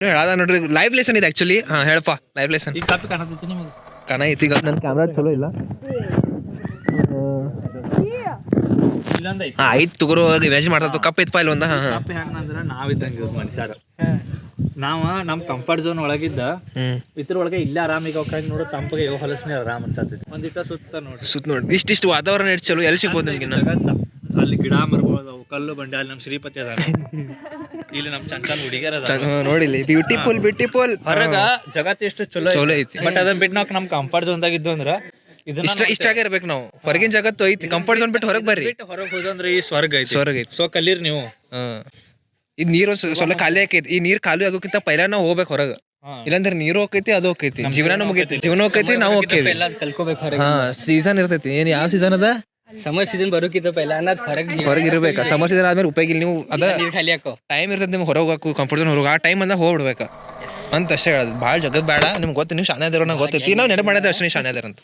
ಹೇಳದ ನೋಡ್ರಿ live lesson ಇದೆ ಆಕ್ಚುಲಿ. ಹಾ ಹೇಳಪ್ಪ ಲೈವ್ ಲೆಸನ್. ಈಗ ಕಾಪಿ ಕಾಣತೈತಿ ನಿಮಗೆ ಕಣ ಐತಿ ಈಗ ನನ್ನ ಕ್ಯಾಮ್ರಾ ಚಲೋ ಇಲ್ಲ. ಇಲ್ಲೊಂದ್ ಐತಿ. ಆಯ್ತು ತಗೋರು ಇಮ್ಯಾಜಿನ್ ಮಾಡ್ತಾ ಕಪ್ ಐತ್ ಇಲ್ಲ ಒಂದ. ಕಾಪಿ ಹೆಂಗಂದ್ರ ನಾವಿದ್ದಂಗೆ ಮನುಷ್ಯರ ನಾವ ನಮ್ ಕಂಫರ್ಟ್ ಝೋನ್ ಒಳಗಿದ್ದ ಇದ್ರ ಒಳಗೆ ಇಲ್ಲೇ ಆರಾಮಿಗೆ ಹೋಗಿ ನೋಡು ತಂಪಗೆ ಹೊಲಸ್ನೇ ಆರಾಮ್ ಅನ್ಸತ್ತೈತಿ. ಒಂದಿಟ್ಟ ಸುತ್ತ ನೋಡಿ ಸುತ್ತ ನೋಡಿ ಇಷ್ಟಿಷ್ಟು ವಾತಾವರಣ ಎಷ್ಟು ಚಲೋ ಎಲ್ಲಿ ಸಿಗ್ಬೋದು ನಿಮ್ಗೆ ಜಗತ್ತ. ಅಲ್ಲಿ ಗಿಡ ಮರಗಳು ಕಲ್ಲು ಬಂಡೆ ಅಲ್ಲಿ ನಮ್ ಶ್ರೀಪತಿ ಅದ ಇಲ್ಲಿ ನಮ್ ಚಂಚಲ್ ಹುಡುಗಿಯರ ನೋಡಿಲಿ ಬ್ಯೂಟಿಫುಲ್ ಹೊರಗ ಜಗತ್ ಎಷ್ಟು ಚಲೋ ಚಲೋ ಐತಿ. ಬಟ್ ಅದನ್ನ ಬಿಟ್ಟು ನಾವು ನಮ್ ಕಂಫರ್ಟ್ ಝೋನ್ದಾಗ ಇದ್ದು ಅಂದ್ರ ಇಷ್ಟಾಗ ಇರ್ಬೇಕು ನಾವು. ಹೊರಗಿನ ಜಗತ್ತು ಐತಿ, ಕಂಫರ್ಟ್ ಝೋನ್ ಬಿಟ್ಟು ಹೊರಗೆ ಬರ್ರಿ. ಹೊರಗೆ ಹೋದಂದ್ರೆ ಈ ಸ್ವರ್ಗ ಐತಿ. ಸ್ವರ್ಗ ಐತಿ. ಸೊ ಕಲೀರಿ ನೀವು. ಇದು ನೀರು ಸ್ವಲ್ಪ ಖಾಲಿ ಆಕೈತಿ. ಈ ನೀರ್ ಖಾಲಿ ಆಗೋಕ್ಕಿಂತ ಪೈಲ ನಾವು ಹೋಗ್ಬೇಕು ಹೊರಗೆ. ಇಲ್ಲಾಂದ್ರೆ ನೀರು ಹೋಗೈತಿ, ಅದು ಹೋಗೈತಿ, ಜೀವನ ಮುಗೈತಿ, ಜೀವನ ಹೋಗೈತಿ, ನಾವು ಹೋಗ್ತೇವೆ. ಕಲ್ಕೋಬೇಕು. ಹಾ ಸೀಸನ್ ಇರ್ತೈತಿ. ಏನ್ ಯಾವ ಸೀಸನ್ ಅದ? ಸಮರ್ ಸೀಸನ್ ಬರೋಕಿತ್ತ ಪೈಲ ಅನ್ನೋದು ಹೊರಗೆ ಇರ್ಬೇಕಾ. ಸಮರ್ ಸೀಸನ್ ಆದ್ಮೇಲೆ ಉಪಯೋಗ ಇಲ್ಲ. ನೀವು ಅದ ಖಾಲಿ ಹಾಕೋ ಟೈಮ್ ಇರ್ತೈತಿ ನಿಮ್ಗೆ ಹೊರಗೆ ಹೋಗಕ್ಕೆ, ಕಂಫರ್ಟ್ ಝೋನ್ ಹೊರಗೆ. ಆ ಟೈಮ್ ಅಂದಾಗ ಹೋಗ್ಬಿಡ್ಬೇಕು ಅಂತ ಅಷ್ಟೇ ಹೇಳೋದು. ಭಾಳ ಜಗತ್ ಬೇಡ. ನಿಮ್ಗೆ ಗೊತ್ತು, ನೀವು ಶಾನೆ ಅದಾರ, ನಂಗೆ ಗೊತ್ತೈತಿ. ನಾವು ನೆನಪು ಮಾಡಿದ್ರೆ ಅಷ್ಟೇ ನೀವು ಶಾನೆ ಅದಾರ ಅಂತ.